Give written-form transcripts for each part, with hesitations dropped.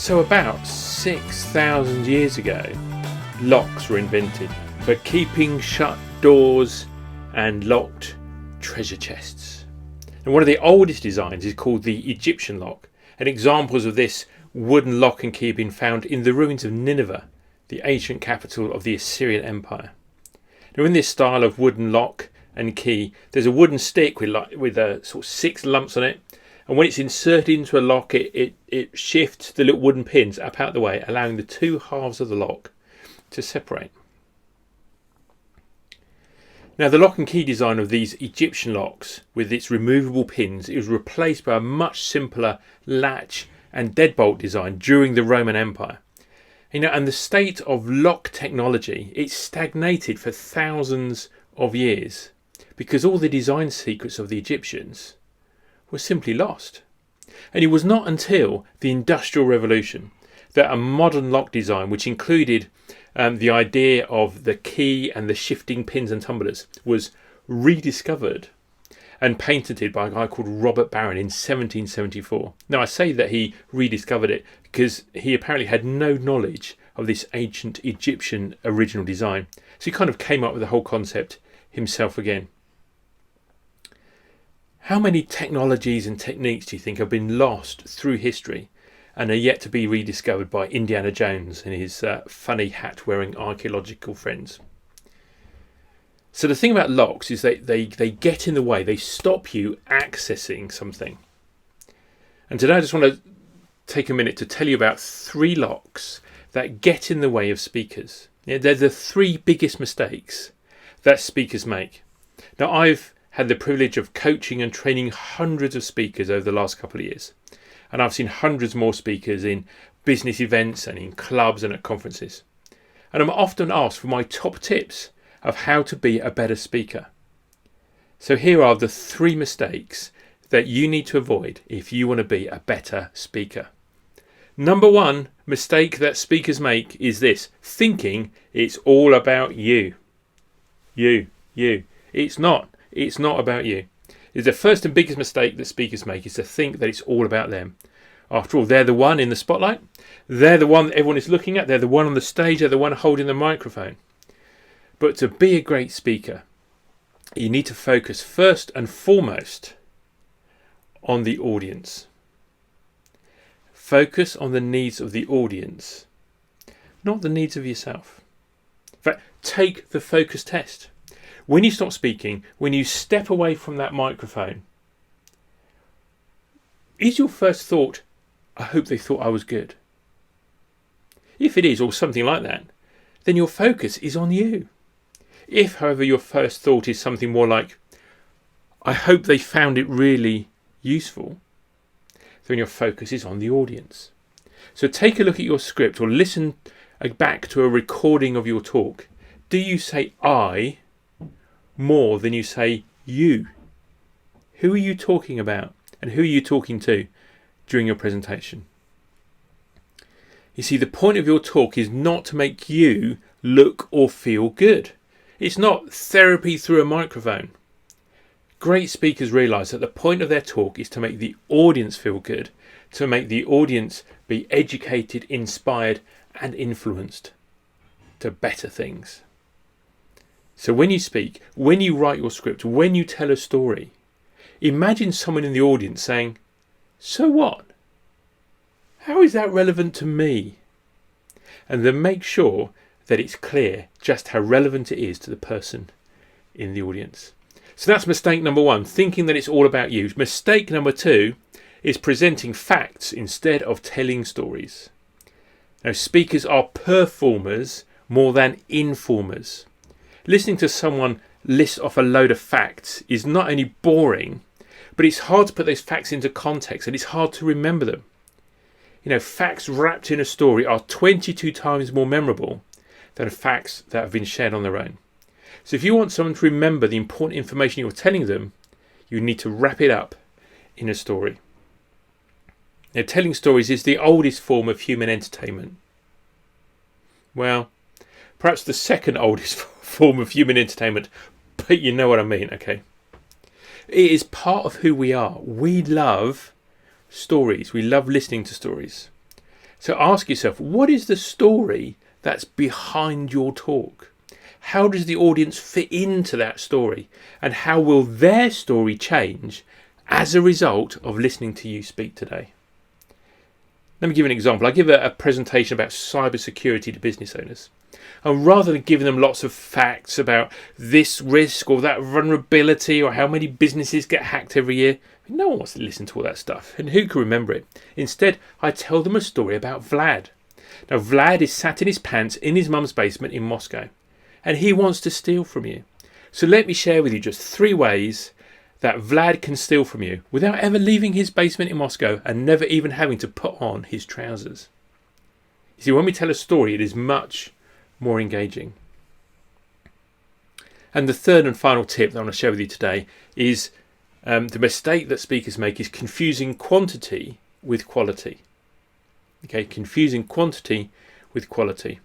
So about 6,000 years ago, locks were invented for keeping shut doors and locked treasure chests. And one of the oldest designs is called the Egyptian lock, and examples of this wooden lock and key have been found in the ruins of Nineveh, the ancient capital of the Assyrian Empire. Now, in this style of wooden lock and key, there's a wooden stick with sort of 6 lumps on it, and when it's inserted into a lock, it shifts the little wooden pins up out the way, allowing the two halves of the lock to separate. Now, the lock and key design of these Egyptian locks with its removable pins is replaced by a much simpler latch and deadbolt design during the Roman Empire. And the state of lock technology, it stagnated for thousands of years because all the design secrets of the Egyptians were simply lost. And it was not until the Industrial Revolution that a modern lock design, which included the idea of the key and the shifting pins and tumblers, was rediscovered and patented by a guy called Robert Barron in 1774. Now, I say that he rediscovered it because he apparently had no knowledge of this ancient Egyptian original design. So he kind of came up with the whole concept himself again. How many technologies and techniques do you think have been lost through history and are yet to be rediscovered by Indiana Jones and his funny hat-wearing archaeological friends? So the thing about locks is they get in the way. They stop you accessing something. And today I just want to take a minute to tell you about 3 locks that get in the way of speakers. Yeah, they're the 3 biggest mistakes that speakers make. Now, I've had the privilege of coaching and training hundreds of speakers over the last couple of years. And I've seen hundreds more speakers in business events and in clubs and at conferences. And I'm often asked for my top tips of how to be a better speaker. So here are the 3 mistakes that you need to avoid if you want to be a better speaker. Number 1 mistake that speakers make is this: thinking it's all about you. You. It's not. It's not about you. It's the first and biggest mistake that speakers make, is to think that it's all about them. After all, they're the one in the spotlight. They're the one that everyone is looking at. They're the one on the stage. They're the one holding the microphone. But to be a great speaker, you need to focus first and foremost on the audience. Focus on the needs of the audience, not the needs of yourself. In fact, take the focus test. When you stop speaking, when you step away from that microphone, is your first thought, I hope they thought I was good? If it is, or something like that, then your focus is on you. If, however, your first thought is something more like, I hope they found it really useful, then your focus is on the audience. So take a look at your script or listen back to a recording of your talk. Do you say I more than you say you? Who are you talking about and who are you talking to during your presentation? You see, the point of your talk is not to make you look or feel good. It's not therapy through a microphone. Great speakers realise that the point of their talk is to make the audience feel good, to make the audience be educated, inspired and influenced to better things. So when you speak, when you write your script, when you tell a story, imagine someone in the audience saying, so what? How is that relevant to me? And then make sure that it's clear just how relevant it is to the person in the audience. So that's mistake number 1, thinking that it's all about you. Mistake number 2 is presenting facts instead of telling stories. Now, speakers are performers more than informers. Listening to someone list off a load of facts is not only boring, but it's hard to put those facts into context and it's hard to remember them. Facts wrapped in a story are 22 times more memorable than facts that have been shared on their own. So if you want someone to remember the important information you're telling them, you need to wrap it up in a story. Now, telling stories is the oldest form of human entertainment. Well, perhaps the second oldest form of human entertainment, but you know what I mean, okay? It is part of who we are. We love stories. We love listening to stories. So ask yourself, what is the story that's behind your talk? How does the audience fit into that story? And how will their story change as a result of listening to you speak today? Let me give you an example. I give a presentation about cybersecurity to business owners. And rather than giving them lots of facts about this risk or that vulnerability or how many businesses get hacked every year, no one wants to listen to all that stuff. And who can remember it? Instead, I tell them a story about Vlad. Now, Vlad is sat in his pants in his mum's basement in Moscow. And he wants to steal from you. So let me share with you just 3 ways that Vlad can steal from you without ever leaving his basement in Moscow and never even having to put on his trousers. You see, when we tell a story, it is much more engaging. And the third and final tip that I want to share with you today is the mistake that speakers make is confusing quantity with quality. Okay, confusing quantity with quality.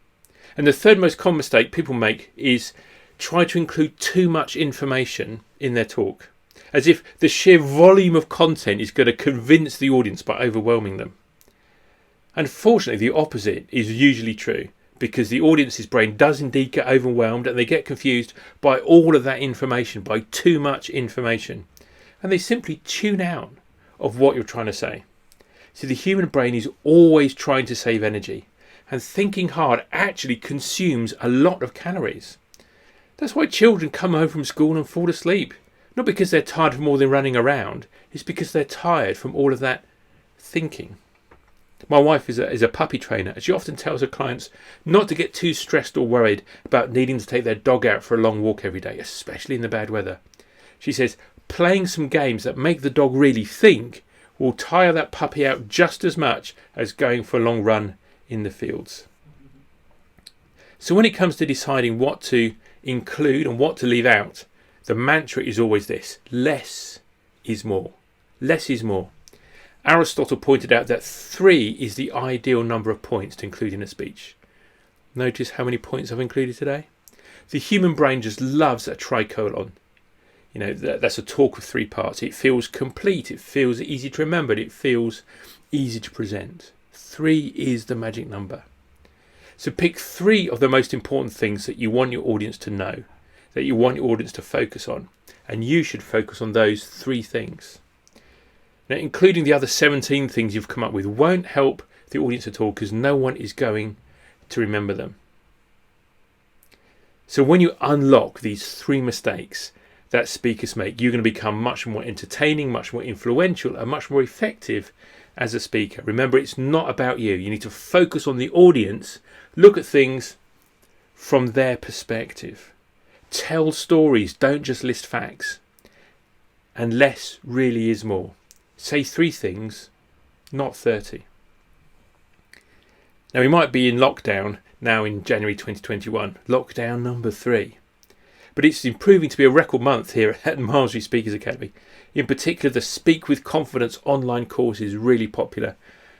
And the third most common mistake people make is try to include too much information in their talk, as if the sheer volume of content is going to convince the audience by overwhelming them. Unfortunately, the opposite is usually true, because the audience's brain does indeed get overwhelmed and they get confused by all of that information, by too much information, and they simply tune out of what you're trying to say. So the human brain is always trying to save energy, and thinking hard actually consumes a lot of calories. That's why children come home from school and fall asleep. Not because they're tired from all the running around, it's because they're tired from all of that thinking. My wife is a puppy trainer, and she often tells her clients not to get too stressed or worried about needing to take their dog out for a long walk every day, especially in the bad weather. She says playing some games that make the dog really think will tire that puppy out just as much as going for a long run in the fields. So when it comes to deciding what to include and what to leave out, the mantra is always this: less is more. Less is more. Aristotle pointed out that 3 is the ideal number of points to include in a speech. Notice how many points I've included today? The human brain just loves a tricolon. You know, that's a talk of 3 parts. It feels complete, it feels easy to remember, it feels easy to present. 3 is the magic number. So pick 3 of the most important things that you want your audience to know, that you want your audience to focus on, and you should focus on those 3 things. Now, including the other 17 things you've come up with won't help the audience at all, because no one is going to remember them. So when you unlock these 3 mistakes that speakers make, you're going to become much more entertaining, much more influential, and much more effective as a speaker. Remember, it's not about you. You need to focus on the audience, look at things from their perspective. Tell stories, don't just list facts. And less really is more. Say 3 things, not 30. Now, we might be in lockdown now in January 2021, lockdown number 3. But it's improving to be a record month here at Malmesbury Speakers Academy. In particular, the Speak with Confidence online course is really popular,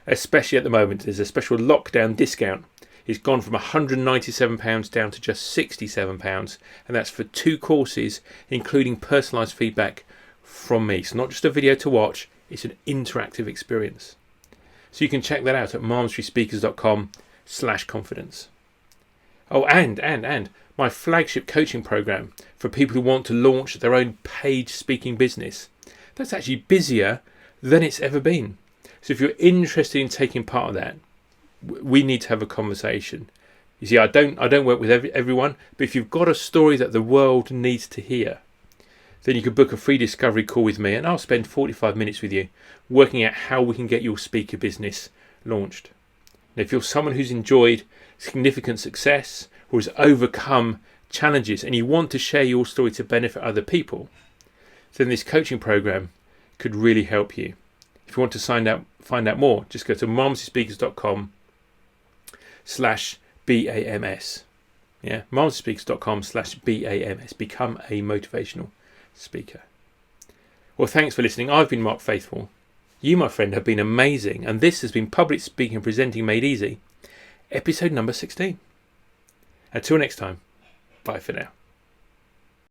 especially at the moment. There's a special lockdown discount. It's gone from £197 down to just £67, and that's for 2 courses, including personalised feedback from me. So not just a video to watch, it's an interactive experience. So you can check that out at malmesburyspeakers.com/confidence. Oh, and my flagship coaching program for people who want to launch their own paid speaking business. That's actually busier than it's ever been. So if you're interested in taking part of that, we need to have a conversation. You see, I don't work with everyone, but if you've got a story that the world needs to hear, then you could book a free discovery call with me, and I'll spend 45 minutes with you working out how we can get your speaker business launched. Now, if you're someone who's enjoyed significant success or has overcome challenges and you want to share your story to benefit other people, then this coaching program could really help you. If you want to find out more, just go to malmesburyspeakers.com/BAMS. Yeah, malmesburyspeakers.com/BAMS. Become a motivational speaker. Well, thanks for listening. I've been Mark Faithful. You, my friend, have been amazing, and this has been Public Speaking and Presenting Made Easy, episode number 16. Until next time, bye for now.